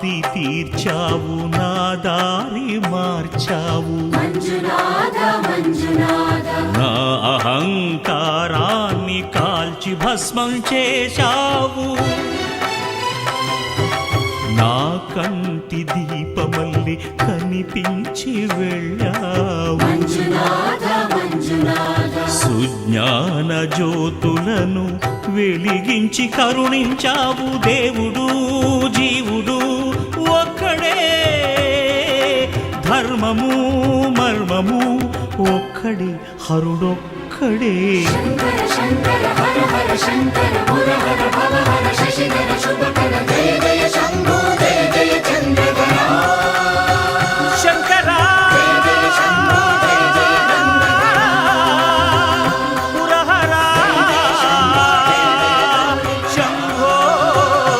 ఆర్తి తీర్చావు నా దారి మార్చావు నా అహంకారాన్ని కాల్చి భస్మం చేశావు నా కంటి దీపమల్లి కనిపించి వెళ్ళావు సుజ్ఞాన జ్యోతులను వెలిగించి కరుణించావు దేవుడు జీవుడు ఒక్కడే ధర్మము మర్మము ఒక్కడే హరుడొక్కడే శంకర శంకర హర హర శంకర ముర హర భవ హర శశిధర శుభకర